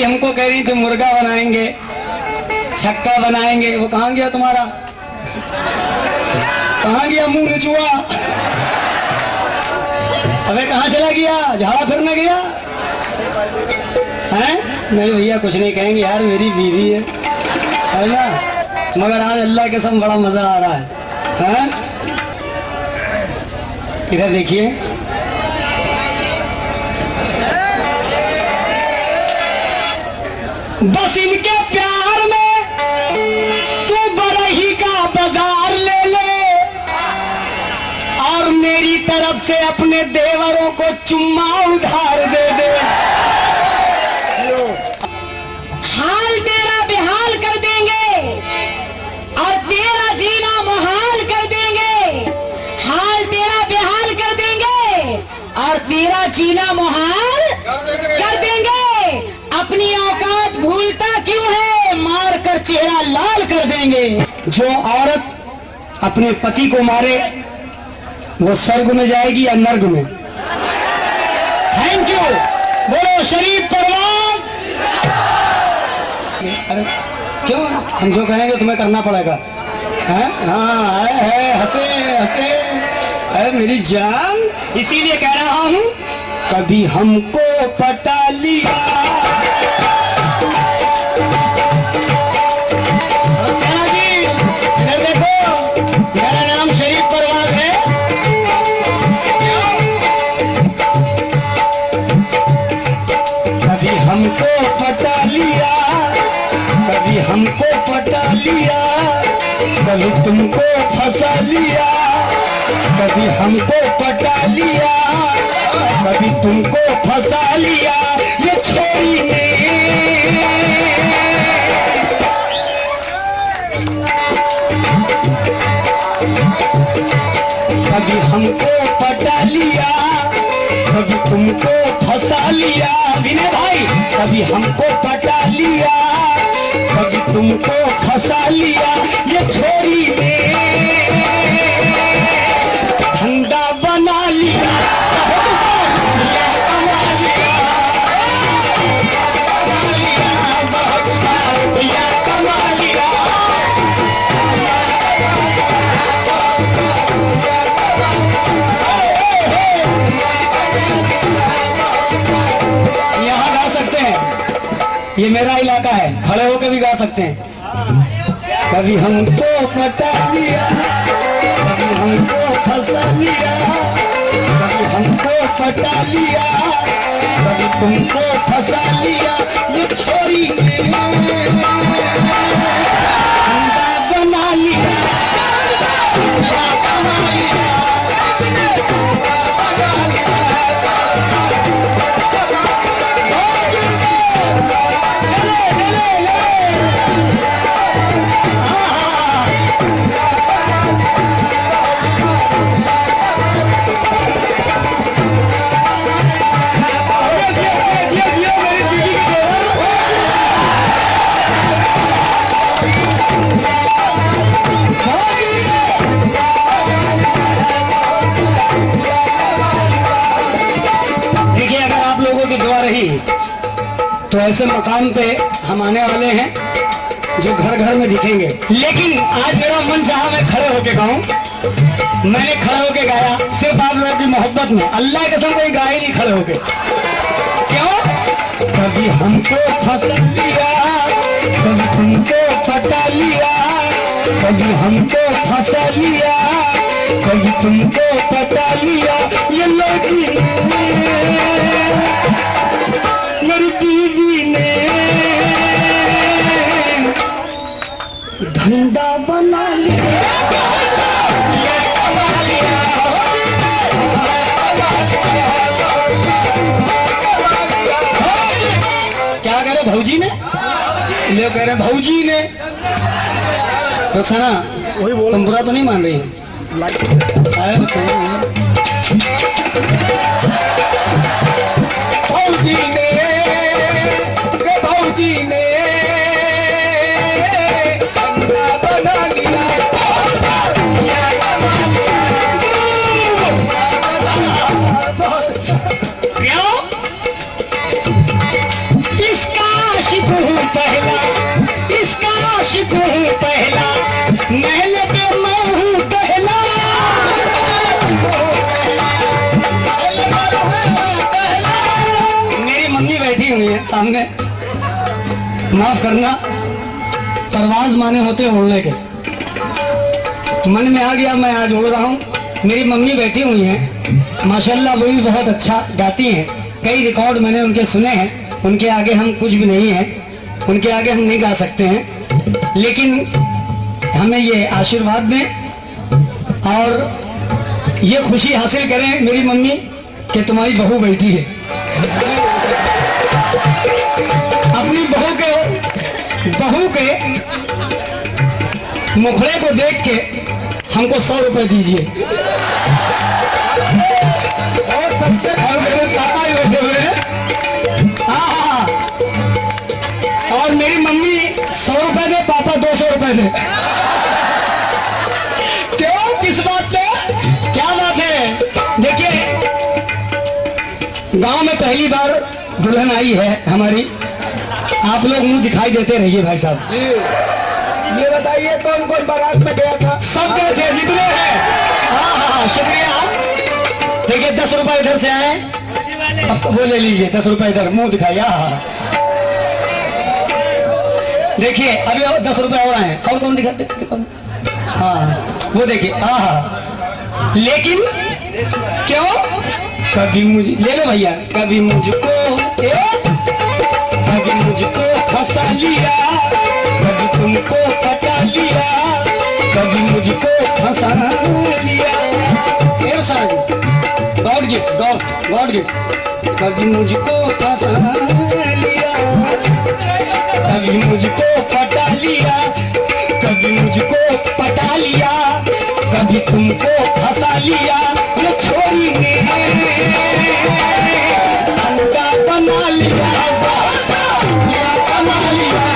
हमको कह रही थी मुर्गा बनाएंगे, छक्का बनाएंगे। वो कहाँ गया तुम्हारा? कहाँ गया मुंह निचुआ? अबे कहाँ चला गया? झाड़ा फिरने गया हैं? नहीं भैया कुछ नहीं कहेंगे यार, मेरी बीवी है ना। मगर आज अल्लाह के सब बड़ा मजा आ रहा है। इधर देखिए, बस इनके प्यार में तू बरही का बाजार ले ले और मेरी तरफ से अपने देवरों को चुम्मा उधार दे दे। हाल तेरा बेहाल कर देंगे और तेरा जीना मुहाल कर देंगे। हाल तेरा बेहाल कर देंगे और तेरा जीना मुहाल कर देंगे। अपनी औकात भूलता क्यों है? मार कर चेहरा लाल कर देंगे। जो औरत अपने पति को मारे वो स्वर्ग में जाएगी या नर्क में? Thank you. बोलो शरीफ परवाज। अरे क्यों? हम जो कहेंगे तुम्हें करना पड़ेगा। हाँ हंसे हंसे। अरे मेरी जान, इसीलिए कह रहा हूँ कभी हमको पटा लिया। हमको पटा लिया, कभी हमको पटा लिया, कभी तुमको फंसा लिया। कभी हमको पटा लिया, कभी तुमको फंसा लिया। ये छोरी ने कभी हमको पटा लिया, कभी तुमको फंसा लिया। विनय भाई, कभी हमको पटा लिया, कभी तुमको फंसा लिया। ये छोरी ने धंधा बना लिया। बहुत सारा रुपया कमा लिया। ये मेरा इलाका है, खड़े होकर भी गा सकते हैं। कभी हमको पटा लिया, कभी हमको फंसा लिया, कभी हमको पटा लिया, कभी तुमको फंसा लिया। ये छोरी ने धंधा बना लिया। तो ऐसे मकाम पे हम आने वाले हैं जो घर घर में दिखेंगे। लेकिन आज मेरा मन चाहा मैं खड़े होके गाऊं। मैंने खड़े होके गाया सिर्फ आप लोगों की मोहब्बत में। अल्लाह के कसम कोई गाया नहीं खड़े होके। क्यों? कभी हमको फंसा लिया, कभी तुमको पटा लिया, कभी हमको फंसा लिया, कभी तुमको पटा लिया। ये लड़की मेरी बीवी ने धंधा बना लिया। क्या कह रहे भौजी ने? ले कह रहे भौजी ने। रुखसाना, तुम बुरा तो नहीं मान रही? भौजी ने धंधा बना लिया। क्यों? इसका सामने, माफ करना, परवाज माने होते उड़ने के। मन में आ गया, मैं आज उड़ रहा हूँ। मेरी मम्मी बैठी हुई हैं, माशाल्लाह वो भी बहुत अच्छा गाती हैं। कई रिकॉर्ड मैंने उनके सुने हैं। उनके आगे हम कुछ भी नहीं हैं, उनके आगे हम नहीं गा सकते हैं, लेकिन हमें ये आशीर्वाद दें और ये खुशी हासिल करें मेरी मम्मी कि तुम्हारी बहू बैठी है। अपनी बहू के मुखड़े को देख के हमको 100 रुपए दीजिए। और मेरे पापा ही बैठे हुए हैं। हाँ, और मेरी मम्मी 100 रुपए दे, पापा 200 रुपए दे। क्यों, किस बात पे, क्या बात है? देखिए, गांव में पहली बार दुल्हन आई है हमारी। आप लोग मुंह दिखाई देते रहिए भाई साहब। ये बताइए कौन कौन बारात में गया था? सब गए थे, जितने हैं। हाँ, शुक्रिया। देखिए 10 रुपए इधर से आए, अब वो ले लीजिए 10 रुपए इधर, मुंह दिखाइए। देखिए अभी और 10 रुपए और आए। और कौन दिखाते? हाँ, वो देखिए। लेकिन क्यों? कभी मुझे ले लो भैया, कभी मुझको फंसा लिया, कभी तुमको पटा लिया, कभी मुझको फंसा लिया। God gift. कभी मुझको फंसा लिया, कभी मुझको पटा लिया, कभी मुझको पटा लिया, कभी तुमको फंसा लिया। ये छोरी ने अंडा बना लिया, बना लिया।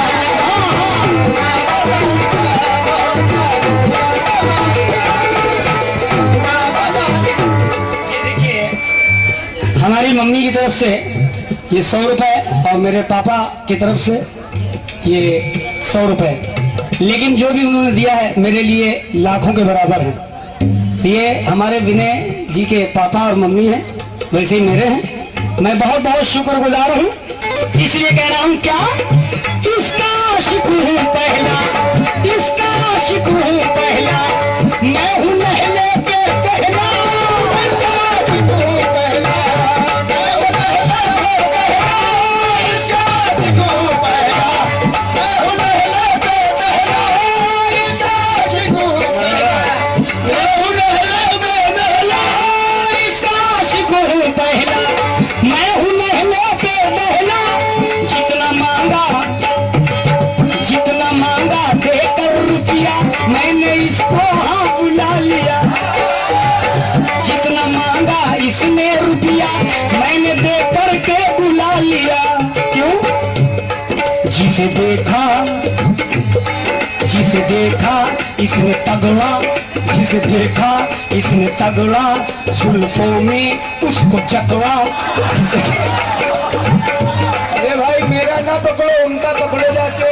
देखिए, हमारी मम्मी की तरफ से ये 100 रुपए और मेरे पापा की तरफ से ये 100 रुपए, लेकिन जो भी उन्होंने दिया है मेरे लिए लाखों के बराबर है। ये हमारे विनय जी के पापा और मम्मी हैं, वैसे ही मेरे हैं। मैं बहुत बहुत शुक्रगुजार हूँ, इसलिए कह रहा हूँ क्या, इसका आशिक हूँ पहला, इसका आशिक हूँ पहला, मैं हूँ नहले पे पहला, इसका आशिक हूँ पहला, मैं हूँ नहले पे पहला, इसका आशिक हूँ पहला, मैं हूँ नहले पे पहला, इसका आशिक हूँ पहला, मैं हूँ नहले पे पहला, इसका आशिक हूँ पहला, मैं हूँ नहले पे पहला। जितना मांगा देकर रुपया, मैंने इसको हाँ बुला लिया। जितना मांगा इसने रुपया, मैंने देकर के बुला लिया। क्यों? जिसे देखा इसने तगड़ा, जिसे देखा इसने तगड़ा, जुल्फों में उसको जकड़ा। अरे भाई मेरा ना पकड़ो, उनका पकड़ो जाके।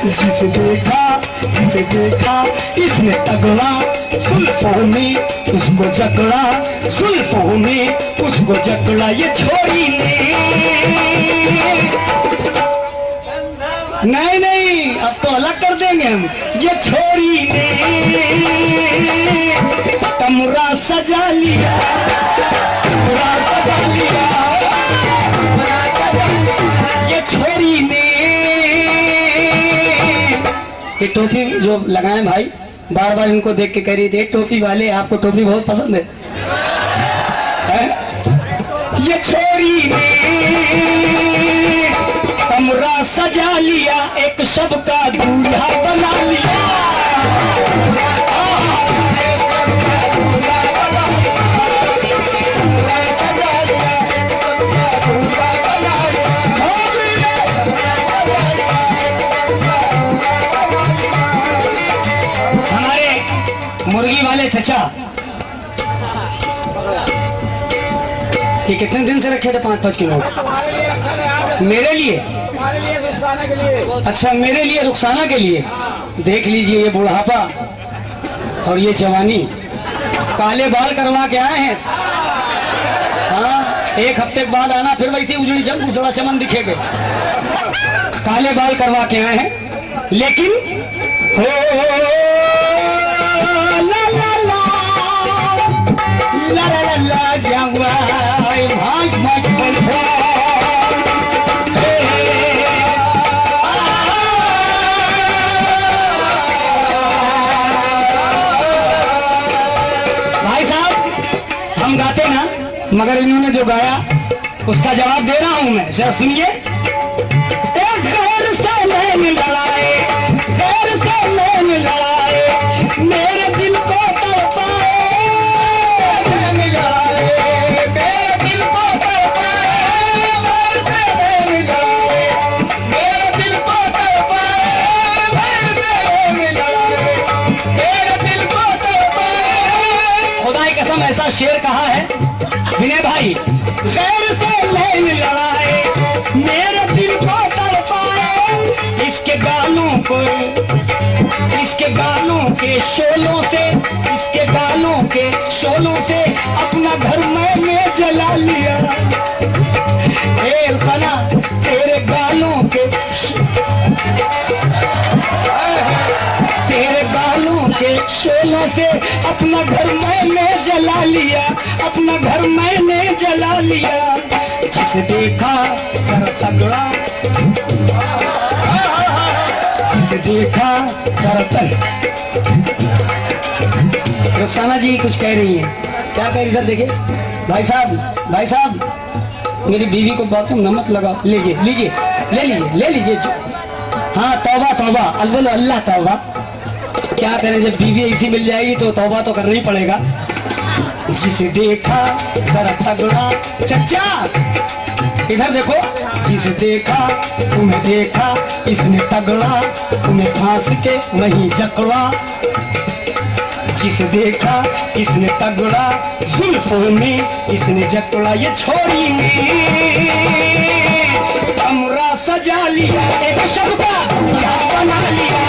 जिसे देखा इसने तगड़ा, जुल्फों में उसको जकड़ा, जुल्फों में उसको जकड़ा। ये छोरी ने नहीं, अब तो अलग कर देंगे हम। ये छोरी ने कमरा सजा लिया, कमरा सजा लिया, ये छोरी ने। ये टोपी जो लगाए भाई, बार बार इनको देख के कह रही थी, टोपी वाले आपको टोपी बहुत पसंद है? ये छोरी ने कमरा सजा लिया, एक शब का दूल्हा बना लिया। हमारे मुर्गी वाले चचा, ये कितने दिन से रखे थे? 5-5 किलो मेरे लिए, रुखसाना के लिए। अच्छा मेरे लिए, रुखसाना के लिए। देख लीजिए ये बुढ़ापा और ये जवानी, काले बाल करवा के आए हैं। हाँ, एक हफ्ते के बाद आना, फिर वैसे उजड़ा चमन दिखेगा। काले बाल करवा के आए हैं, लेकिन हो ला ला ला ला ला ला ला जाऊंगा भाई भाई भाई साहब, हम गाते ना, मगर इन्होंने जो गाया उसका जवाब दे रहा हूं मैं, जरा सुनिए। एक गैर से नैन लड़ाए, गैर से नैन लड़ाए, मेरे दिल को तड़पाए, नैन लड़ाए, मेरे दिल को तड़पाए, गैर से नैन लड़ाए, मेरे दिल को तड़पाए, गैर से नैन लड़ाए, मेरे दिल को तड़पाए। खुदा की कसम ऐसा शेर कहा है विनय भाई, गैर से नैन लड़ाए, मेरे दिल को तड़पाए, इसके गालों को, इसके गालों के शोलों से, इसके गालों के शोलों से अपना घर मैंने जला लिया। ए खना तेरे गालों के, तेरे गालों के शोलों से अपना घर मैंने जला लिया, अपना घर मैंने जला लिया। जिसे देखा जरा तगड़ा, जिसे देखा जरा तगड़ा। रुखसाना जी कुछ कह रही हैं, क्या कह रही? इधर देखिए भाई साहब, भाई साहब मेरी बीवी को बहुत नमक लगा, लीजिए लीजिए ले लीजिए ले लीजिए। हाँ तौबा तौबा, बोलो अल्लाह तौबा। क्या करें, जब बीवी ऐसी मिल जाएगी तो तौबा तो करना ही पड़ेगा। जिसे देखा जरा तगड़ा, चचा इधर देखो, जिसे देखा तुम्हें देखा इसने तगड़ा, तुम्हें फांस के वहीं जकड़ा। जिसे देखा इसने तगड़ा, जुल्फों में इसने जकड़ा, ये छोरी में कमरा सजा लिया, एक शब्द बना लिया।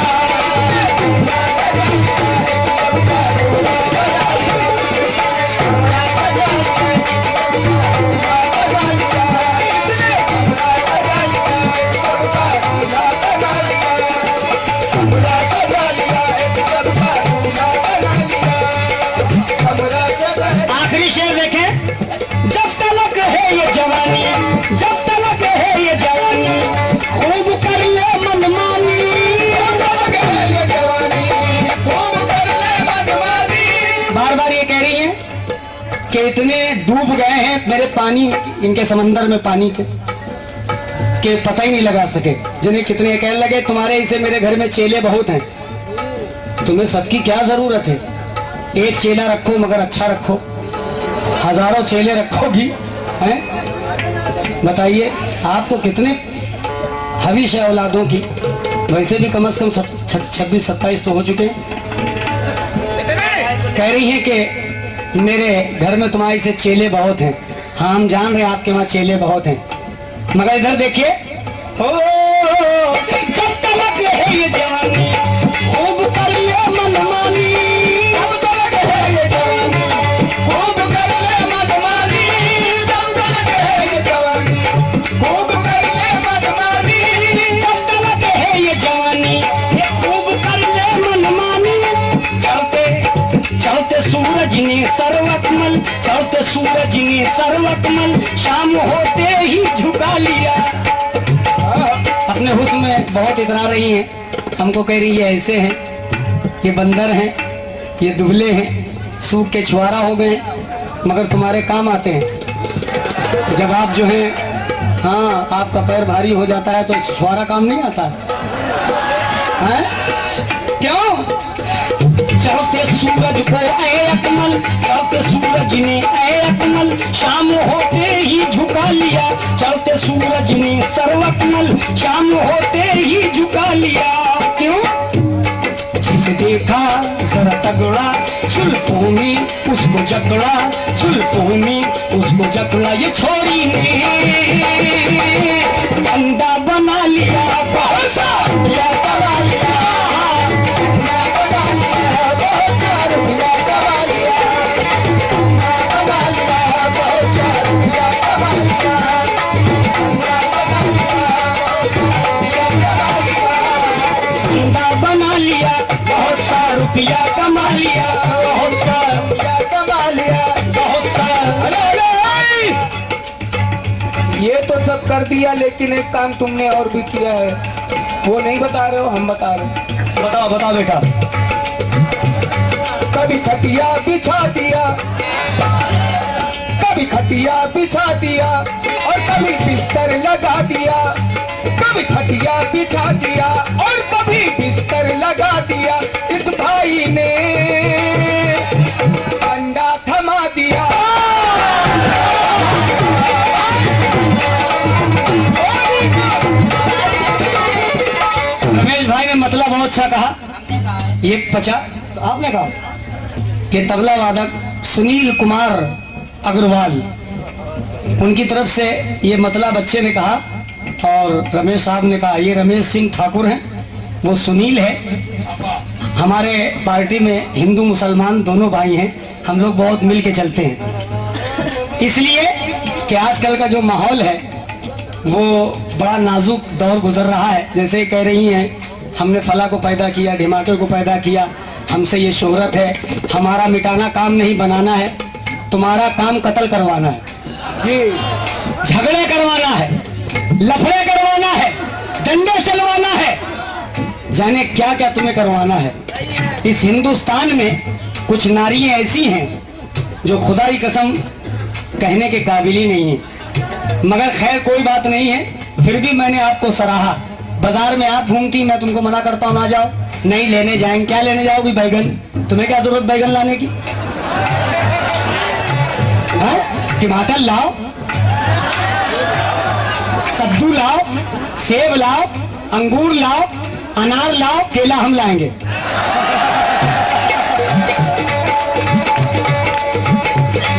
आखिरी शेर देखें, जब तलक है ये जवानी, जब तलक है ये जवानी, खूब कर ले मनमानी, जब तलक है ये जवानी, खूब कर ले मनमानी। बार बार ये कह रही हैं कि इतने डूब गए हैं मेरे पानी, इनके समंदर में पानी के पता ही नहीं लगा सके। जिन्हें कितने कहने लगे तुम्हारे इसे मेरे घर में चेले बहुत हैं, तुम्हें सबकी क्या जरूरत है, एक चेला रखो मगर अच्छा रखो, हजारों चेले रखोगी हैं? बताइए आपको कितने हवीश है औलादों की, वैसे भी कम से कम 26-27 तो हो चुके हैं। कह रही हैं कि मेरे घर में तुम्हारे से चेले बहुत हैं। हाँ हम जान रहे हैं आपके वहाँ चेले बहुत हैं, मगर इधर देखिए, हो जब तलक है ये जवानी, खूब कर ले मनमानी, जब तलक है ये जवानी, खूब कर ले मनमानी, जब तलक है ये जवानी, खूब कर ले मनमानी, जब तलक है ये जवानी, ये खूब कर ले मनमानी। चलते चलते सूरज ने सर्वकमल, चलते सूरज ने सर्वकमल, शाम होते ही झुका लिया। अपने हुस्न में बहुत इतरा रही हैं, हमको कह रही है ऐसे हैं, ये बंदर हैं, ये दुबले हैं, सूख के छुआरा हो गए, मगर तुम्हारे काम आते हैं। जब आप जो हैं, हाँ आपका पैर भारी हो जाता है तो छुआरा काम नहीं आता है? क्यों? चलते सूरज को ऐ अकमल, चलते सूरज ने ऐ अकमल, शाम होते ही झुका लिया। चलते सूरज ने सर्वकमल, शाम होते ही झुका लिया। क्यों? जिसे देखा जरा तगड़ा, जुल्फों में उसको जकड़ा, जुल्फों में उसको जकड़ा, ये छोरी ने बंदा बना लिया। Yeah. तो सब कर दिया, लेकिन एक काम तुमने और भी किया है, वो नहीं बता रहे हो, हम बता रहे हैं। बताओ बताओ बेटा। कभी खटिया बिछा दिया, कभी खटिया बिछा दिया और कभी बिस्तर लगा दिया, कभी खटिया बिछा दिया और कभी बिस्तर लगा दिया। इस भाई ने अंडा थमा दिया। रमेश भाई ने मतलब बहुत अच्छा कहा। ये तो आपने कहा ये तबला वादक सुनील कुमार अग्रवाल, उनकी तरफ से ये मतलब बच्चे ने कहा और रमेश साहब ने कहा। ये रमेश सिंह ठाकुर हैं, वो सुनील है। हमारे पार्टी में हिंदू मुसलमान दोनों भाई हैं, हम लोग बहुत मिल के चलते हैं। इसलिए कि आजकल का जो माहौल है वो बड़ा नाजुक दौर गुजर रहा है। जैसे कह रही हैं हमने फला को पैदा किया, ढिमाके को पैदा किया, हमसे ये शोहरत है, हमारा मिटाना काम नहीं बनाना है, तुम्हारा काम कत्ल करवाना है, ये झगड़े करवाना है, लफड़े करवाना है, डंडे चलवाना है, जाने क्या क्या तुम्हें करवाना है। इस हिंदुस्तान में कुछ नारियां ऐसी हैं जो खुदा की कसम कहने के काबिल ही नहीं है। मगर खैर कोई बात नहीं है, फिर भी मैंने आपको सराहा। बाजार में आप घूमती, मैं तुमको मना करता हूँ ना जाओ, नहीं लेने जाएंगे। क्या लेने जाओगी? बैगन। तुम्हें क्या जरूरत बैगन लाने की? टमाटर लाओ, कद्दू लाओ, सेब लाओ, अंगूर लाओ, अनार लाओ, केला हम लाएंगे।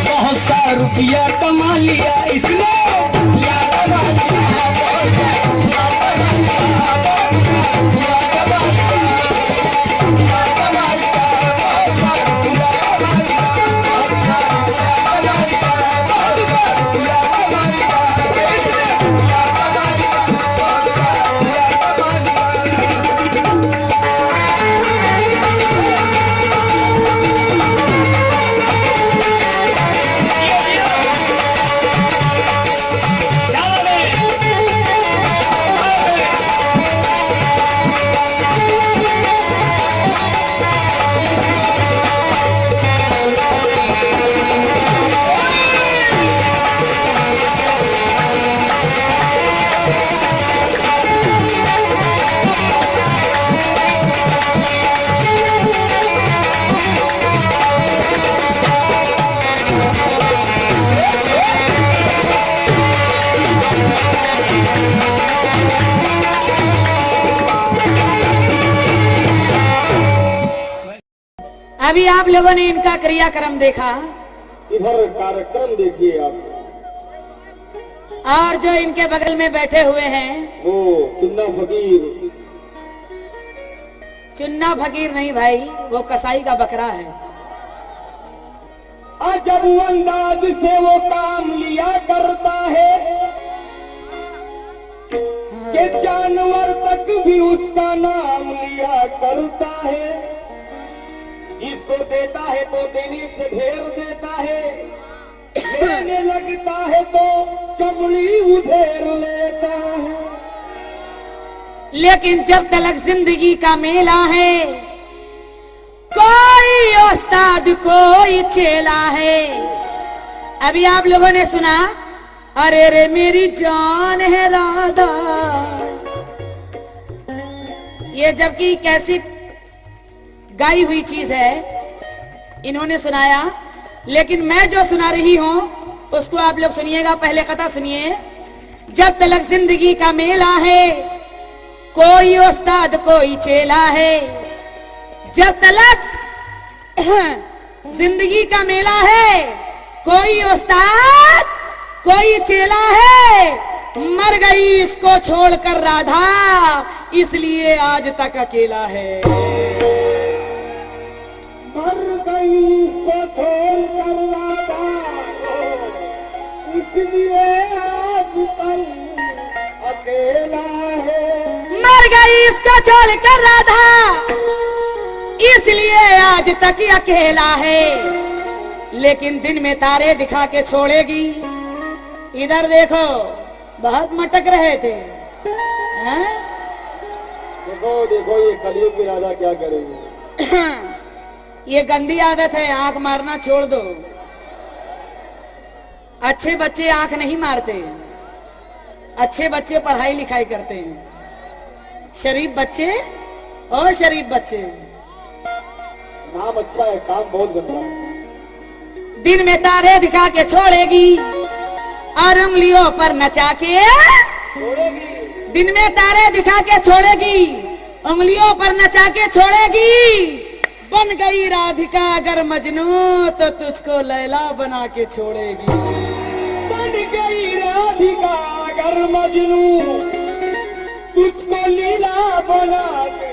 बहुत सा रुपया कमा लिया इसने, अभी आप लोगों ने इनका क्रियाक्रम देखा, इधर कार्यक्रम देखिए आप। और जो इनके बगल में बैठे हुए हैं वो चुन्ना फकीर। चुन्ना फकीर नहीं भाई, वो कसाई का बकरा है। अजब अंदाज से वो काम लिया करता है कि जानवर तक भी उसका नाम लिया करता है। जिसको देता है तो देने से ढेर देता है, लेने लगता है तो चमड़ी उधेर लेता है। लेकिन जब तलक जिंदगी का मेला है, कोई उस्ताद कोई चेला है। अभी आप लोगों ने सुना, अरे रे मेरी जान है राधा, ये जबकि कैसी गाई हुई चीज है, इन्होंने सुनाया। लेकिन मैं जो सुना रही हूं उसको आप लोग सुनिएगा। पहले कथा सुनिए। जब तलक जिंदगी का मेला है, कोई उस्ताद कोई चेला है। जब तलक जिंदगी का मेला है, कोई उस्ताद कोई चेला है। मर गई इसको छोड़कर राधा, इसलिए आज तक अकेला है। मर गई इसको छोड़कर राधा, इसलिए आज तक अकेला है। मर गई इसको छोड़कर राधा, इसलिए आज तक अकेला है। लेकिन दिन में तारे दिखा के छोड़ेगी। इधर देखो, बहुत मटक रहे थे हैं? देखो देखो ये कलयुग की राजा क्या करेगी। ये गंदी आदत है, आंख मारना छोड़ दो। अच्छे बच्चे आंख नहीं मारते, अच्छे बच्चे पढ़ाई लिखाई करते हैं। शरीफ बच्चे और शरीफ बच्चे, नाम अच्छा है, काम बहुत गंदा है। दिन में तारे दिखा के छोड़ेगी और उंगलियों पर नचा के छोड़ेगी। दिन में तारे दिखा के छोड़ेगी, उंगलियों पर नचा के छोड़ेगी। बन गई राधिका अगर मजनू तो तुझको लैला बना के छोड़ेगी। बन गई राधिका अगर मजनू तुझको लीला बना के,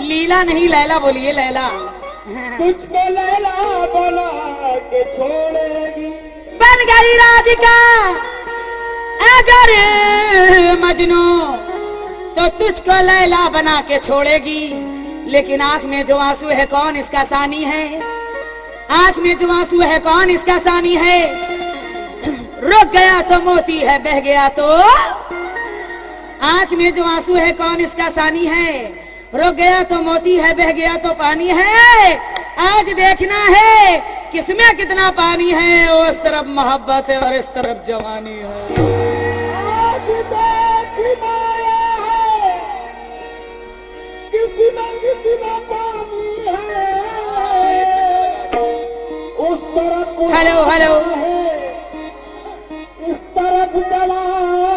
लीला नहीं लैला बोलिए, लैला। तुझको लैला बना के छोड़ेगी। बन गई राधिका अगर मजनू तो तुझको लैला बना के छोड़ेगी। लेकिन आंख में जो आंसू है कौन इसका सानी है? आंख में जो आंसू है कौन इसका सानी है? रुक गया तो मोती है, बह गया तो। आंख में जो आंसू है कौन इसका सानी है? रुक गया तो मोती है, बह गया तो पानी है। आज देखना है किसमें कितना पानी है। उस तरफ मोहब्बत है और इस तरफ जवानी है। आज देख माया है, कितना कितना पानी है। उस तरफ हेलो हेलो, इस तरफ जवानी है।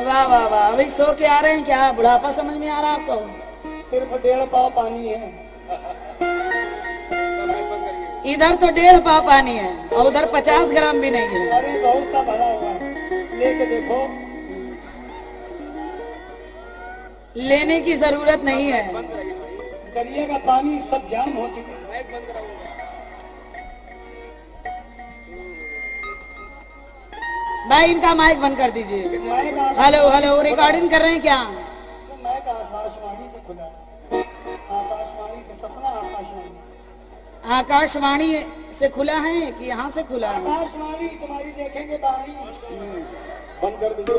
वाह वाह वाह, अभी सो के आ रहे हैं क्या? बुढ़ापा समझ में आ रहा आपको? सिर्फ 1.5 पाव पानी है। इधर तो 1.5 पाव पानी है और उधर 50 ग्राम भी नहीं है। अरे बहुत सा भरा हुआ है, लेके देखो। लेने की जरूरत नहीं है। दरिया का पानी सब जाम हो चुका है। भाई इनका माइक बंद कर दीजिए। हेलो हेलो, रिकॉर्डिंग कर रहे हैं क्या? मैं का आकाशवाणी से खुला, आकाशवाणी से, सपना आकाशवाणी। आकाशवाणी से खुला है कि यहाँ से खुला है? आकाशवाणी तुम्हारी देखेंगे बाणी। बंद कर दीजिए,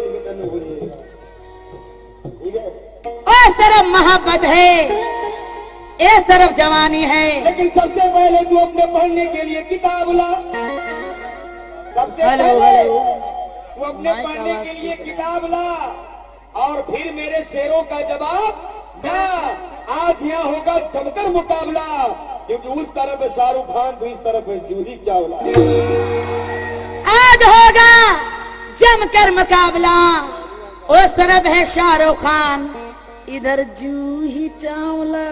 ठीक है। उस तरफ मोहब्बत है, इस तरफ जवानी है। लेकिन सबसे पहले तू अपने पढ़ने के लिए किताब ला। सबसे हेलो पहले हेलो, तू अपने माइक पढ़ने आवाज के लिए ठीक है। किताब ला और फिर मेरे शेरों का जवाब ना। आज यहाँ होगा जमकर मुकाबला, क्योंकि उस तरफ है शाहरुख खान तो इस तरफ है जूही चावला। आज होगा जमकर मुकाबला, उस तरफ है शाहरुख खान, इधर जूही चावला।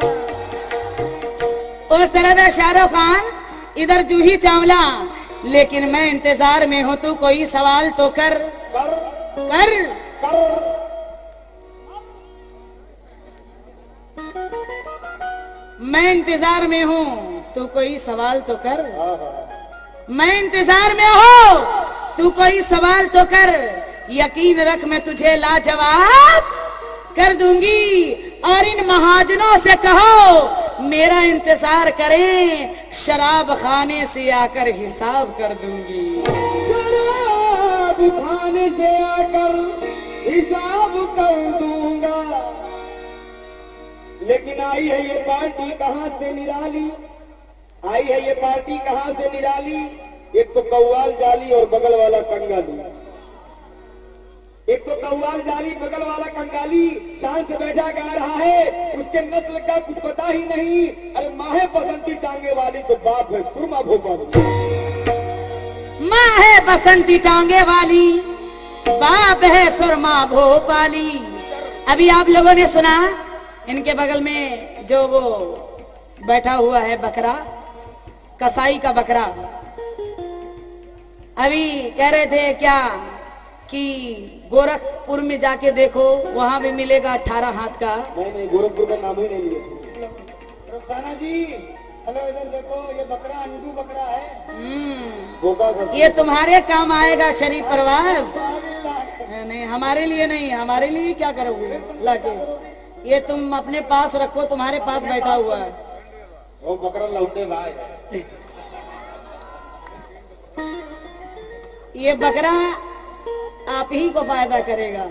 उस तरफ है शाहरुख खान, इधर जूही चावला। लेकिन मैं इंतजार में हूँ, तू कोई सवाल तो कर कर कर। कर मैं इंतजार में हूँ, तू कोई सवाल तो कर। मैं इंतजार में हूँ, तू कोई सवाल तो कर। यकीन रख मैं तुझे लाजवाब कर दूंगी। और इन महाजनों से कहो मेरा इंतजार करें, शराब खाने से आकर हिसाब कर दूंगी। शराब खाने से आकर हिसाब कर दूंगा। लेकिन आई है ये पार्टी कहां से निराली, आई है ये पार्टी कहां से निराली। एक तो कव्वाल जाली और बगल वाला कंगाली। एक तो कव्वाल जाली बगल वाला कंगाली शान से बैठा गा रहा है, उसके नस्ल का कुछ पता ही नहीं। अरे माहे बसंती टांगे वाली तो बाप है सुरमा भोपाली। माँ है बसंती टांगे वाली, बाप है सुरमा भोपाली। अभी आप लोगों ने सुना इनके बगल में जो वो बैठा हुआ है बकरा, कसाई का बकरा। अभी कह रहे थे क्या कि गोरखपुर में जाके देखो, वहां भी मिलेगा 18 हाथ का। नहीं गोरखपुर का नाम ही नहीं लिया। रुखसाना जी हेलो, इधर देखो ये बकरा अंडू बकरा है। ये तुम्हारे काम आएगा शरीफ परवाज। नहीं हमारे लिए नहीं, हमारे लिए क्या करोगे लाके? ये तुम अपने पास रखो, तुम्हारे पास बैठा हुआ है वो बकरा लौटे भाई। ये बकरा आप ही को फायदा करेगा।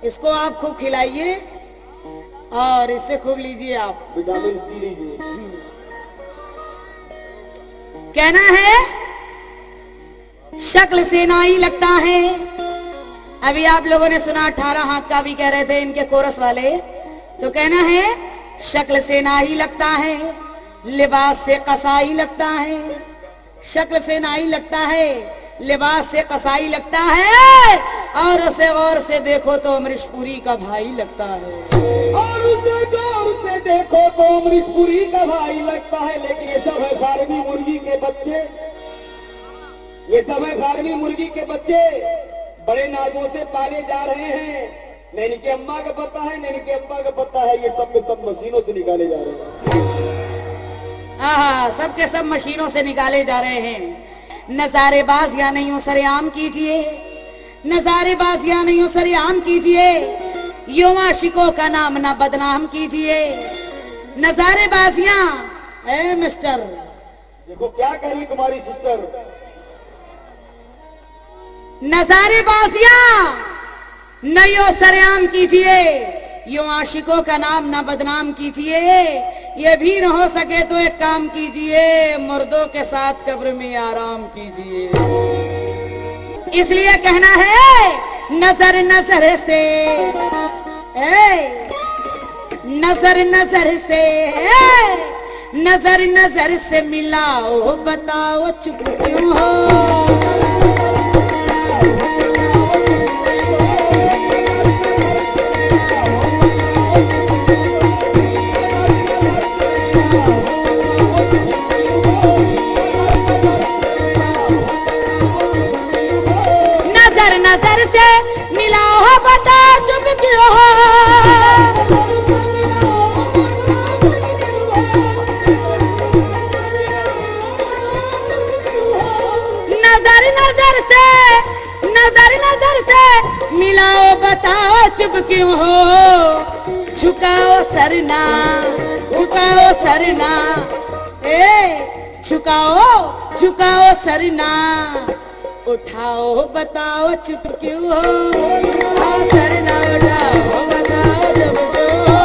इसको आप खूब खिलाइए और इससे खूब लीजिए आप विटामिन सी लीजिए। कहना है शक्ल से नाई लगता है। अभी आप लोगों ने सुना 18 हाथ का भी कह रहे थे इनके कोरस वाले। तो कहना है शक्ल से नाई लगता है, लिबास से कसाई लगता है। शक्ल से नाई लगता है, लिबास से कसाई लगता है, और उसे गौर से देखो तो अमरीशपुरी का भाई लगता है। और उसे गौर से देखो तो अमरीशपुरी का भाई लगता है। लेकिन ये सब है फार्मी मुर्गी के बच्चे, ये सब है फार्मी मुर्गी के बच्चे बड़े नाजों से पाले जा रहे हैं। न इनके अम्मा का पता है, न इनके अब्बा का पता है। ये सब के सब मशीनों से निकाले जा रहे हैं। हाँ, सबके सब मशीनों से निकाले जा रहे हैं। नजारेबाजियां नहीं हो सरेआम कीजिए, नजारेबाजियां नहीं हो सरेआम कीजिए। युवा आशिकों का नाम ना बदनाम कीजिए। नजारेबाजियां ए मिस्टर, देखो क्या कह रही तुम्हारी सिस्टर। नजारेबाजियां नहीं हो सरेआम कीजिए। युवा आशिकों का नाम ना बदनाम कीजिए। ये भी न हो सके तो एक काम कीजिए, मुर्दों के साथ कब्र में आराम कीजिए। इसलिए कहना है नजर नजर से, नजर नजर से, नजर नजर से मिलाओ, बताओ चुप क्यों हो। नजर नजर से मिलाओ, बताओ चुप क्यों हो। नजर नजर से, नजर नजर से मिलाओ, बताओ चुप क्यों हो। झुकाओ सरना, झुकाओ सरना, झुकाओ झुकाओ सरना, उठाओ बताओ चुप क्यों हो। सरना उठाओ, बताओ चुप क्यों हो।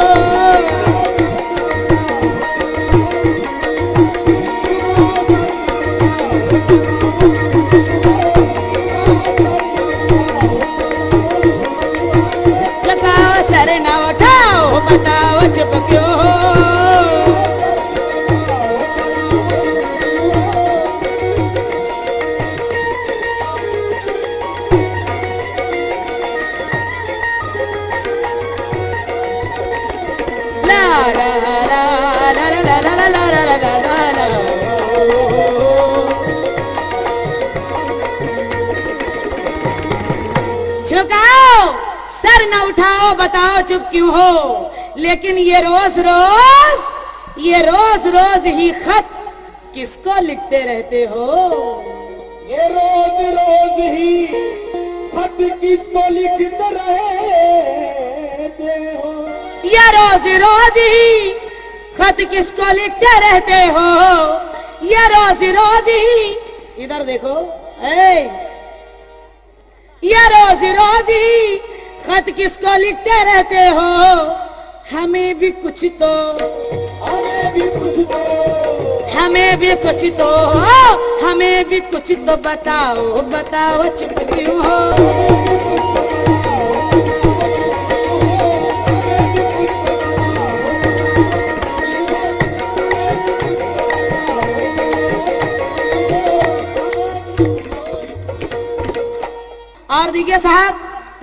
झुकाओ सरना उठाओ, बताओ चुप क्यों हो। झुकाओ सर न उठाओ, बताओ चुप क्यों हो। लेकिन ये रोज रोज, ये रोज रोज ही खत किसको लिखते रहते हो। ये रोज रोज ही खत किसको लिखते रहते हो। ये रोज रोज ही खत किसको लिखते रहते हो। ये रोज रोज ही, इधर देखो, ये रोज रोज ही खत किसको लिखते रहते हो। हमें भी कुछ तो, हमें भी कुछ तो, हमें भी कुछ तो, हमें भी कुछ तो बताओ, बताओ चुप क्यों हो। और देखिए साहब,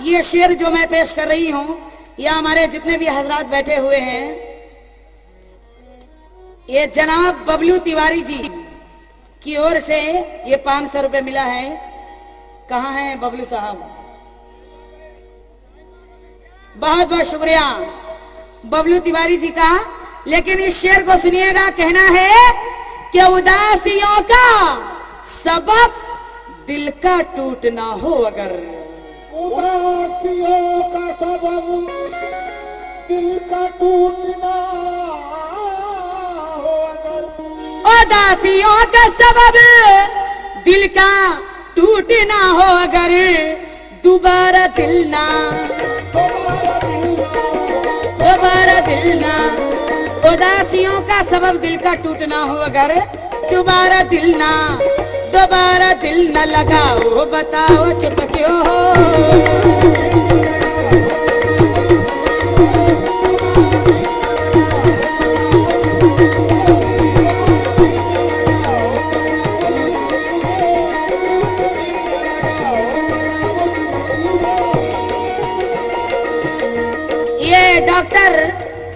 ये शेर जो मैं पेश कर रही हूँ, या हमारे जितने भी हजरात बैठे हुए हैं, ये जनाब बबलू तिवारी जी की ओर से ये 500 रुपए मिला है। कहाँ हैं बबलू साहब? बहुत बहुत शुक्रिया बबलू तिवारी जी का। लेकिन इस शेर को सुनिएगा। कहना है कि उदासियों का सबब दिल का टूटना हो। अगर उदासियों का सबब दिल का टूटना हो। अगर उदासियों का सबब दिल का टूट ना हो अगर दोबारा दिल ना उदासियों का सबब दिल का टूटना हो अगर दोबारा दिल ना लगाओ बताओ चुप क्यों हो। ये डॉक्टर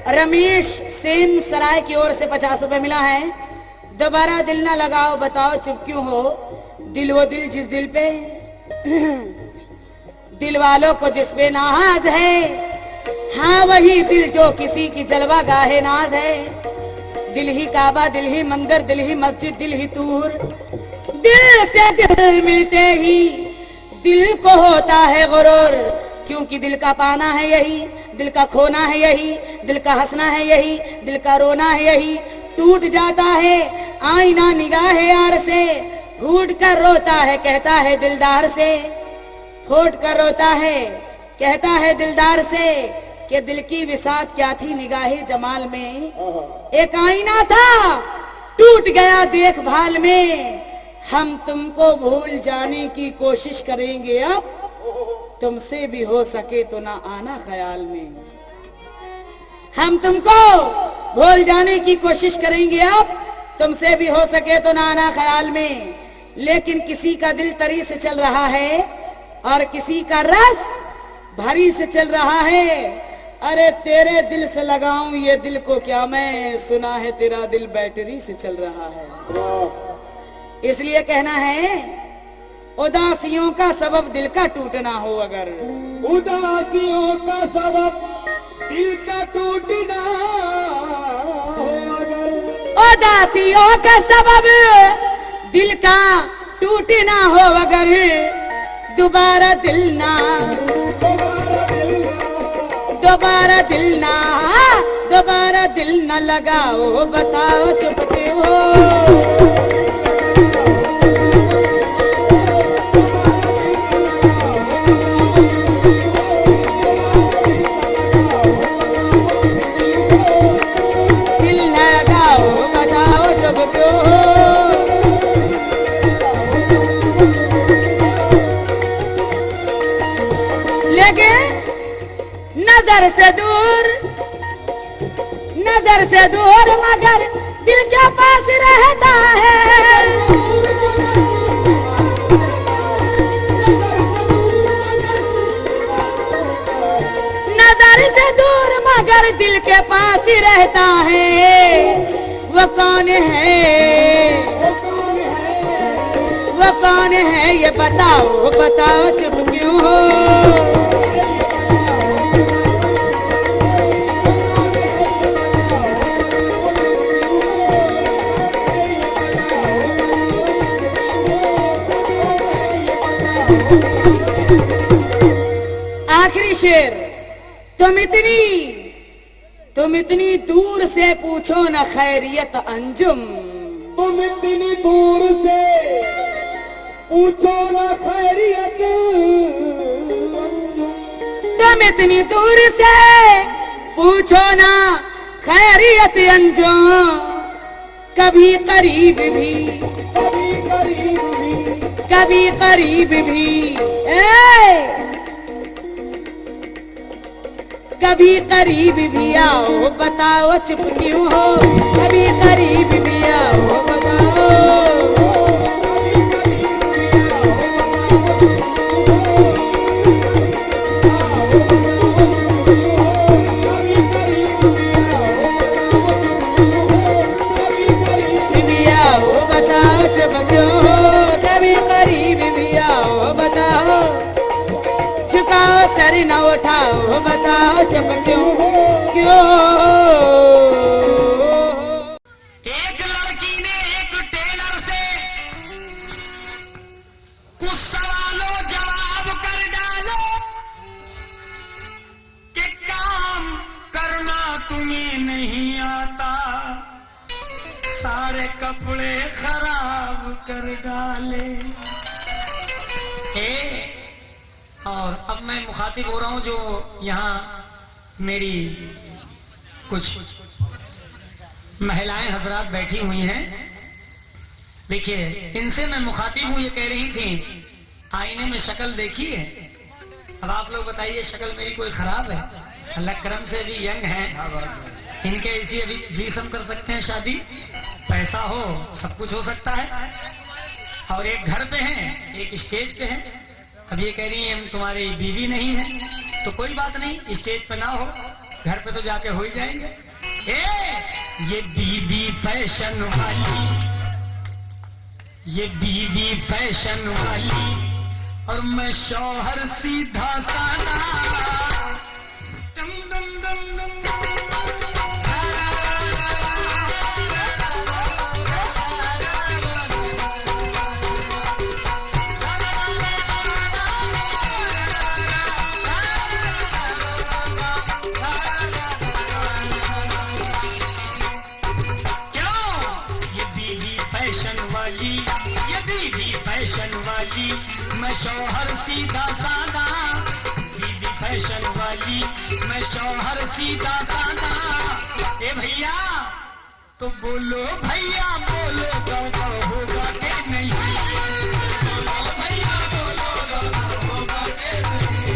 रमेश सेन सराय की ओर से 50 रुपए मिला है। दोबारा दिल ना लगाओ बताओ चुप क्यों हो। दिल वो दिल जिस दिल पे दिल वालों को जिस पे नाज है, हाँ वही दिल जो किसी की जलवा गाहे नाज है। दिल ही काबा, दिल ही मंदिर, दिल ही मस्जिद, दिल ही तूर। दिल से दिल मिलते ही दिल को होता है गुरूर, क्योंकि दिल का पाना है यही, दिल का खोना है यही, दिल का हंसना है यही, दिल का रोना है यही। टूट जाता है आईना निगाह यार से, फूट कर रोता है कहता है दिलदार से। फूट कर रोता है कहता है दिलदार से कि दिल की विसात क्या थी निगाहे जमाल में। एक आईना था टूट गया देखभाल में, हम तुमको भूल जाने की कोशिश करेंगे अब, तुमसे भी हो सके तो ना आना ख्याल में। हम तुमको भूल जाने की कोशिश करेंगे अब, तुमसे भी हो सके तो ना आना ख्याल में। लेकिन किसी का दिल तरी से चल रहा है और किसी का रस भरी से चल रहा है। अरे तेरे दिल से लगाऊं ये दिल को क्या मैं, सुना है तेरा दिल बैटरी से चल रहा है। इसलिए कहना है उदासियों का सबब दिल का टूटना हो अगर, उदासियों का सबब दिल का टूटना हो अगर, उदासियों का सबब दिल का टूटना हो अगर दोबारा दिल ना लगाओ बताओ चुप क्यों हो। नजर से दूर मगर दिल के पास रहता है। नजर से दूर मगर दिल के पास ही रहता है। वो कौन है, वो कौन है ये बताओ बताओ चुप क्यों हो। आखिरी शेर, तुम इतनी दूर से पूछो न खैरियत अंजुम। तुम इतनी दूर से पूछो न खैरियत अंजुम। तुम इतनी दूर से पूछो न खैरियत अंजुम। कभी करीब भी कभी करीब भी कभी करीब भी आओ बताओ चुप क्यों हो। कभी करीब भी आओ बताओ। भी आओ बताओ चुप क्यों हो। कभी करीब भी आओ बताओ। झुकाओ सर न उठाओ बताओ चुप क्यों क्यों। एक लड़की ने एक टेलर से कुछ सवालों जवाब कर डालो कि काम करना तुम्हें नहीं आता, सारे कपड़े खराब कर डाले। और अब मैं मुखातिब हो रहा हूं जो यहाँ मेरी कुछ महिलाएं हजरात बैठी हुई हैं। देखिए, इनसे मैं मुखातिब हूं। ये कह रही थी आईने में शक्ल देखी है। अब आप लोग बताइए, शक्ल मेरी कोई खराब है? अल्लाह करम से भी यंग हैं। इनके इसी अभी 20 हम कर सकते हैं शादी। पैसा हो सब कुछ हो सकता है। और एक घर पे हैं, एक स्टेज पे हैं। अब ये कह रही है हम तुम्हारी बीवी नहीं है। तो कोई बात नहीं, स्टेज पे ना हो, घर पे तो जाके हो ही जाएंगे। ये बीवी फैशन वाली, ये बीवी फैशन वाली, और मैं शौहर सीधा साधा। दम दम दम दम मैं शौहर सीधा साधा, बीवी फैशन वाली, मैं शौहर सीधा साधा। ए भैया तो बोलो भैया बोलो, गड़बड़ होगा के नहीं? बोलो भैया बोलो, गड़बड़ होगा के नहीं?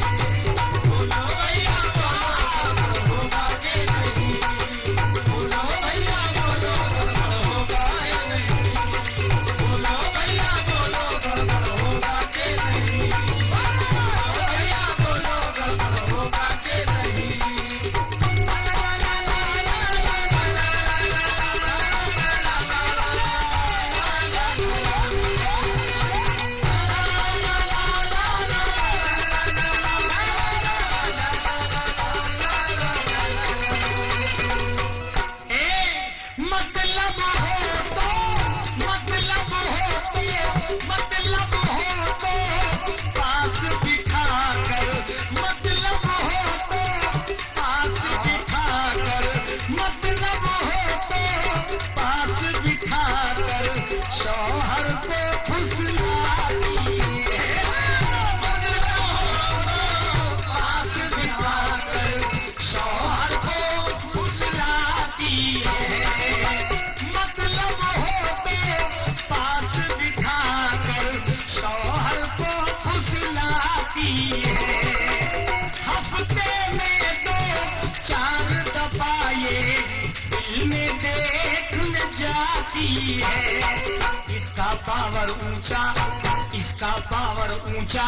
बोलो भैया बोलो, गड़बड़ होगा के नहीं? बोलो भैया बोलो, गड़बड़ होगा के नहीं? बोलो भैया बोलो, गड़बड़ होगा के नहीं? बोलो भैया बोलो, गड़बड़ होगा के नहीं? इसका पावर ऊंचा, इसका पावर ऊंचा,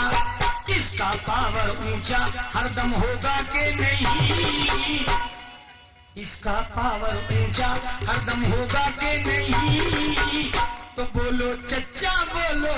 इसका पावर ऊंचा, हरदम होगा के नहीं? इसका पावर ऊंचा हरदम होगा के नहीं? तो बोलो चच्चा बोलो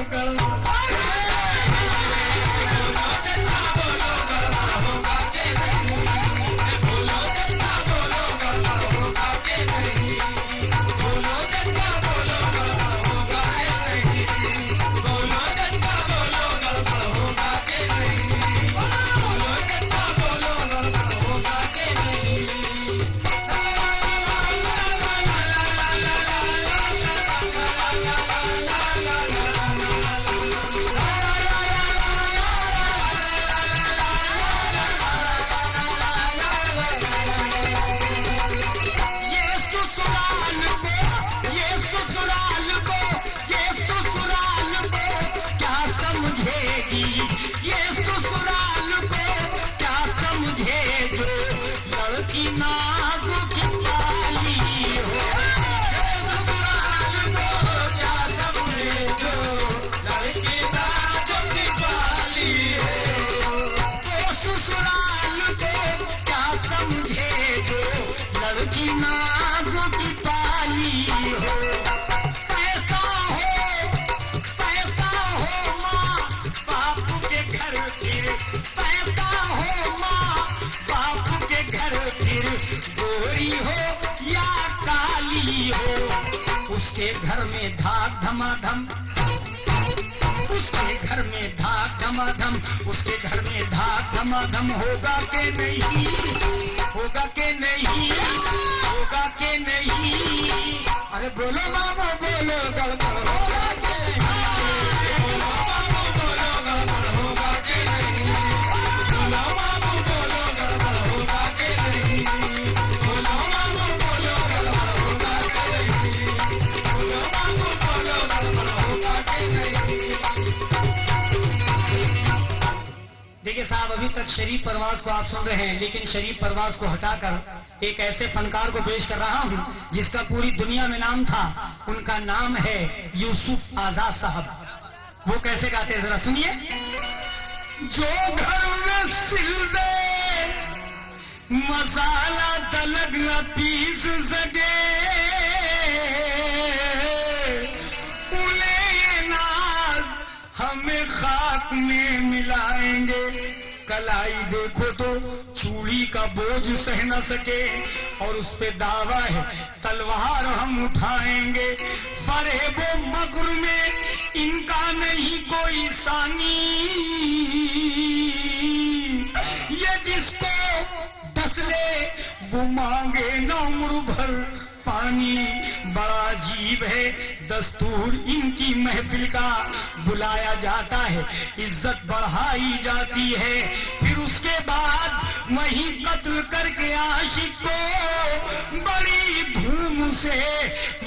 उसके घर में धाक धमाधम, उसके घर में धाक धमाधम, उसके घर में धाक धमाधम होगा के नहीं? होगा के नहीं? होगा के नहीं? अरे बोलो बाबा बोलो, गड़बड़ होगा के नहीं? बोलो बाबा बोलो, गड़बड़ साहब, अभी तक शरीफ परवाज को आप सुन रहे हैं, लेकिन शरीफ परवाज को हटाकर एक ऐसे फनकार को पेश कर रहा हूं जिसका पूरी दुनिया में नाम था। उनका नाम है यूसुफ आजाद साहब। वो कैसे गाते हैं जरा सुनिए। जो घर में सिल दे मसाला तलक न पीस सके, उन्हें नाज हमें खाक में मिलाएंगे। कलाई देखो तो चूड़ी का बोझ सह न सके, और उस पे दावा है तलवार हम उठाएंगे। फरेबो मकर में इनका नहीं कोई सानी, ये जिसको डस ले वो मांगे न उम्र भर पानी। बड़ा अजीब है दस्तूर इनकी महफिल का, बुलाया जाता है इज्जत बढ़ाई जाती है, फिर उसके बाद वहीं कत्ल करके आशिक को बड़ी धूम से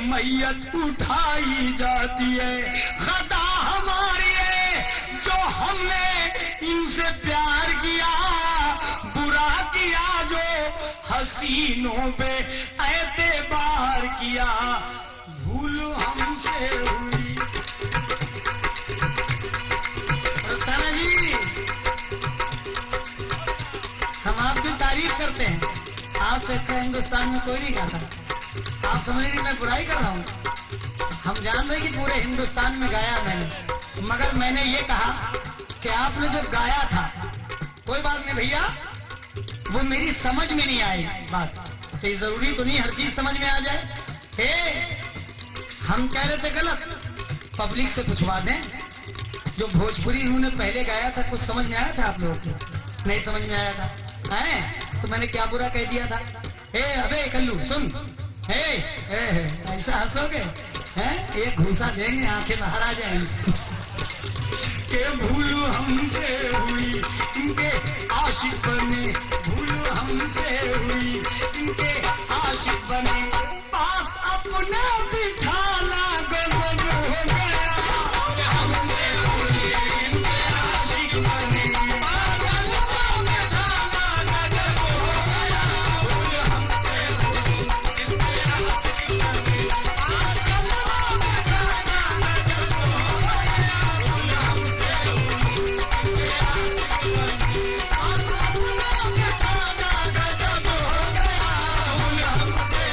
मैयत उठाई जाती है। खता हमारी है जो हमने इनसे प्यार किया, बुरा किया जो हसीनों पे एतबार किया, भूल हमसे हुई। ताना जी, हम आपकी तारीफ करते हैं, आपसे अच्छा हिंदुस्तान में कोई नहीं गाता। आप समझ रही मैं बुराई कर रहा हूं। हम जान रहे कि पूरे हिंदुस्तान में गाया मैंने, मगर मैंने ये कहा कि आपने जो गाया था, कोई बात नहीं भैया, वो मेरी समझ में नहीं आई बात। तो ये जरूरी तो नहीं हर चीज समझ में आ जाए। हे, हम कह रहे थे गलत, पब्लिक से पूछवा दें। जो भोजपुरी उन्होंने पहले गाया था कुछ समझ में आया था आप लोगों को? नहीं समझ में आया था हैं? तो मैंने क्या बुरा कह दिया था? हे अबे कल्लू सुन, हे ऐसा हंसोगे हैं? एक घूसा देंगे आंखें बाहर आ जाएंगी। के भूल हमसे हुई इनके आशिक बने, भूल हमसे हुई इनके आशिक बने, पास अपने बिठाना गजब हो गया। हमसे हुई इनके आशिक बने, पागल अपने बिठाना गजब हो गया। भूल हमसे हुई इनके आशिक बने, पागल अपने बिठाना गजब हो गया। भूल हमसे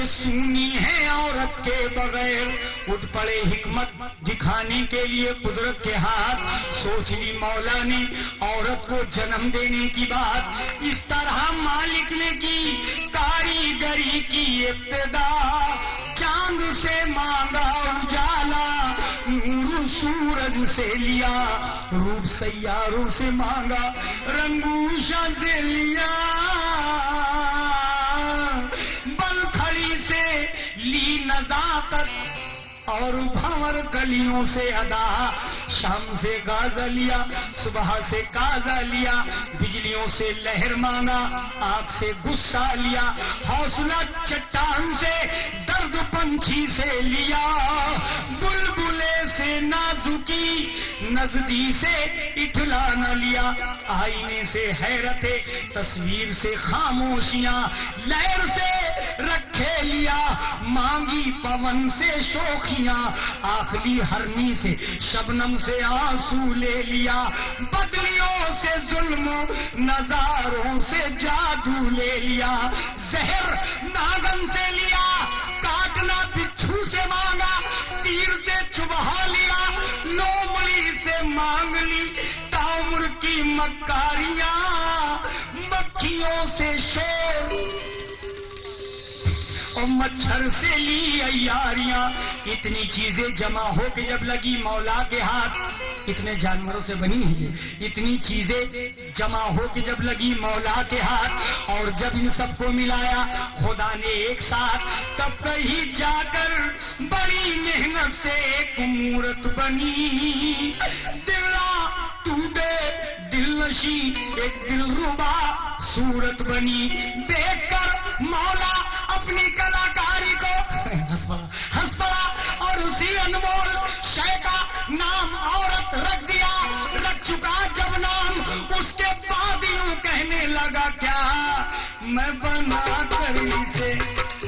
सुनी है औरत के बगैर। उठ पड़े हिकमत दिखाने के लिए कुदरत के हाथ, सोच ली मौला ने औरत को जन्म देने की बात। इस तरह मालिक ने की कारीगरी की इब्तिदा, चांद से मांगा उजाला, नूर सूरज से लिया, रूप सैयारों से मांगा, रंगूशा से लिया, बलखड़ी से ली नजाकत और भंवर कलियों से अदा। शाम से गाजा लिया, सुबह से काजा लिया, बिजलियों से लहर मांगा, आग से गुस्सा लिया, हौसला चट्टान से, दर्द पंछी से लिया, बुलबुले से नाजुकी, नजदी से इठला न लिया, आईने से हैरते, तस्वीर से खामोशियां, लहर से रखे लिया, मांगी पवन से शोखियां, आखली हरनी से शबनम से आंसू ले लिया, बदलियों से जुल्म, नजारों से जादू ले लिया, जहर नागन से लिया, काटना बिच्छू से मांगा, तीर से चुबहा लिया, लोमड़ी से मांग ली, ताउम्र की मक्कारियां, मक्खियों से शोर, और मच्छर से ली अय्यारियां, इतनी चीजें जमा हो के जब लगी मौला के हाथ, इतने जानवरों से बनी है ये, इतनी चीजें जमा हो के जब लगी मौला के हाथ, और जब इन सबको मिलाया खुदा ने एक साथ, तब कहीं जाकर बड़ी मेहनत से एक मूरत बनी। दिला तू दे दिलनशी एक दिलरुबा सूरत बनी। देखकर मौला अपनी कलाकारी को हंस पड़ा और उसी अनमोल शय का नाम औरत रख दिया। रख चुका जब नाम, उसके बाद यूं कहने लगा क्या, मैं बना कर इसे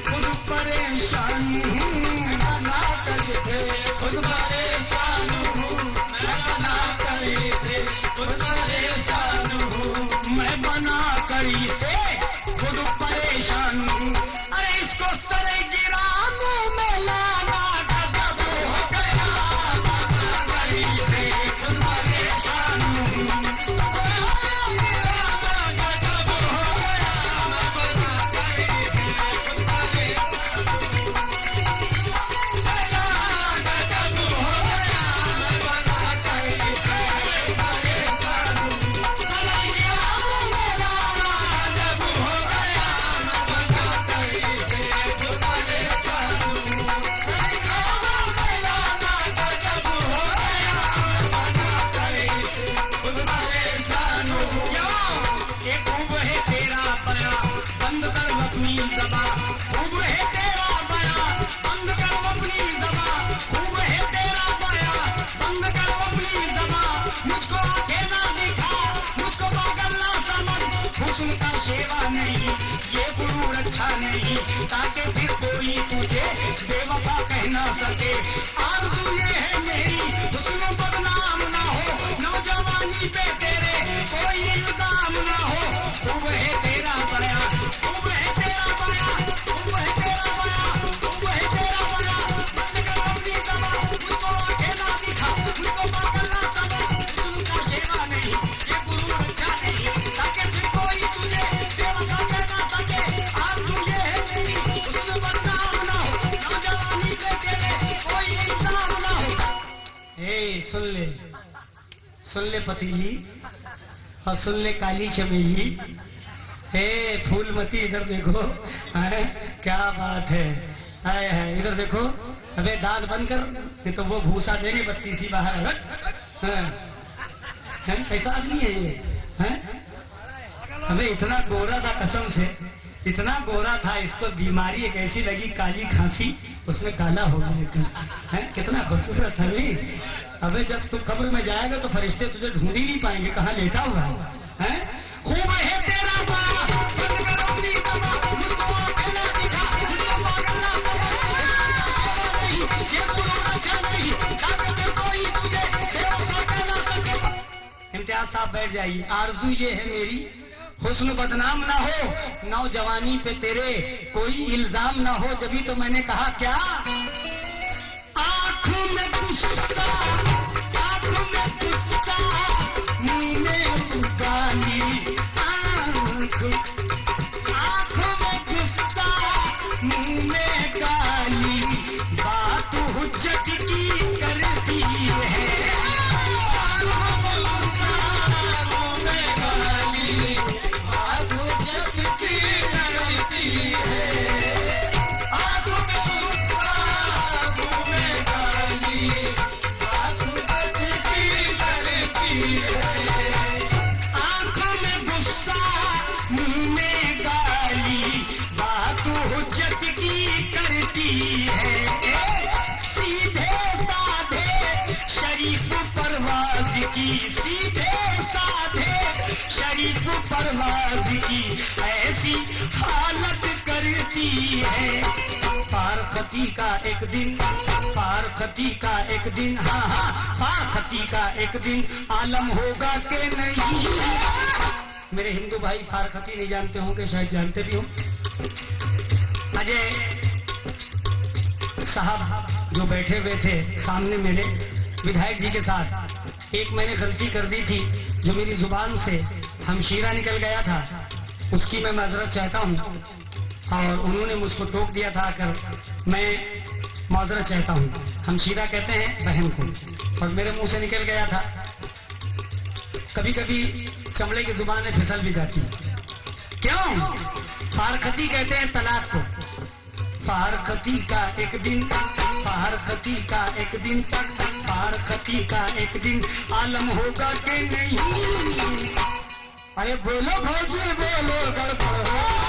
खुद परेशान हूँ, बना कर इसे खुद परेशान हूँ, मैं बना कर इसे खुद परेशान हूँ, मैं बना कर इसे खुद परेशान हूँ। अरे इसको सरे गिरानों में लाना गजब हो गया, बना कर इसे खुद परेशान हूँ, गजब हो गया, मैं बना कर इसे खुद परेशान हूँ, गजब हो गया, मैं बना कर इसे खुद परेशान हूँ। सरे गिरानों में लाना गजब हो गया, मैं बना कर इसे खुद परेशान हूँ, सरे गिरानों में लाना गजब हो गया, मैं बना कर इसे खुद परेशान हूँ। ये खूब है तेरा बया, बंद कर अपनी ज़बां, खूब है तेरा बया, बंद कर अपनी ज़बां, खूब है तेरा बया, बंद कर अपनी ज़बां। मुझको अकेला दिखा, मुझको पागल ना समझ, हुस्न का शेवा नहीं, ये गुरूर अच्छा नहीं, ताकि फिर कोई तुझे बेवफा कह ना सके। आरज़ू ये है मेरी हुस्न बदनाम ना हो, नौजवानी पे तेरे कोई इल्जाम ना हो। खूब है तेरा बया, खूब है तेरा बया, खूब है तेरा बया, खूब है तेरा बया, बंद कर अपनी ज़बां, मुझको अकेला दिखा, मुझको पागल ना समझ, हुस्न का शेवा नहीं, ये गुरूर अच्छा नहीं, ताकि फिर कोई तुझे बेवफा कह ना सके। आरज़ू ये है मेरी हुस्न बदनाम ना हो, नौजवानी पे तेरे कोई इल्जाम ना हो। ए सुन ले पति जी, और सुन ले काली चमेली, हे फूलमती इधर देखो, है क्या बात है, आए है इधर देखो। अबे दांत बंद कर, नहीं तो वो भूसा देंगे बत्तीसी बाहर। है कैसा आदमी है ये, है अबे इतना गोरा था, कसम से इतना गोरा था, इसको बीमारी एक ऐसी लगी काली खांसी, उसमें काला हो गया। है कितना खूबसूरत है नहीं। अबे जब तू कब्र में जाएगा तो फरिश्ते तुझे ढूंढ ही नहीं पाएंगे कहाँ लेटा हुआ है। खूब है तेरा बया, बंद कर अपनी ज़बां, मुझको अकेला दिखा, मुझको पागल ना समझ, ये गुरूर अच्छा नहीं, ताकि फिर कोई तुझे बेवफा कह ना सके। इम्तियाज साहब बैठ जाइए। आरज़ू ये है मेरी हुस्न बदनाम ना हो, नौजवानी पे तेरे कोई इल्जाम ना हो। जभी तो मैंने कहा क्या, आंखों में गुस्सा, आंखों में गुस्सा, मुंह में गाली, आंखों में गुस्सा, मुंह में गाली, बात हुज्जत की करती है। आंखों में गुस्सा, मुंह में गाली, बात हुज्जत की करती है। आंखों में गुस्सा, मुंह में गाली, बात हुज्जत की करती है। आंखों में गुस्सा, मुंह में गाली, बात हुज्जत की करती है। सीधे साधे शरीफ परवाज की, सीधे साधे शरीफ परवाज की ऐसी हालत करती है। फारखती का एक दिन, फारखती का एक दिन, हाँ फारखती का एक दिन आलम होगा कि नहीं। मेरे हिंदू भाई फारखती नहीं जानते होंगे, शायद जानते भी हो। अजय साहब जो बैठे हुए थे सामने मेरे विधायक जी के साथ, एक मैंने गलती कर दी थी जो मेरी जुबान से हमशीरा निकल गया था, उसकी मैं माजरत चाहता हूँ। और उन्होंने मुझको टोक दिया था आकर। मैं माजरत चाहता हूँ। हम सीधा कहते हैं बहन को, और मेरे मुंह से निकल गया था। कभी कभी चमड़े की जुबान में फिसल भी जाती है। क्यों? फारखती कहते हैं तलाक को। फारखती का एक दिन, फारखती का एक दिन, फारखती का एक दिन आलम होगा कि नहीं। अरे बोलो भौजी बोलो, गड़बड़ होगा।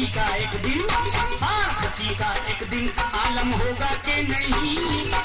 का एक दिन, फारखती का एक दिन आलम होगा कि नहीं।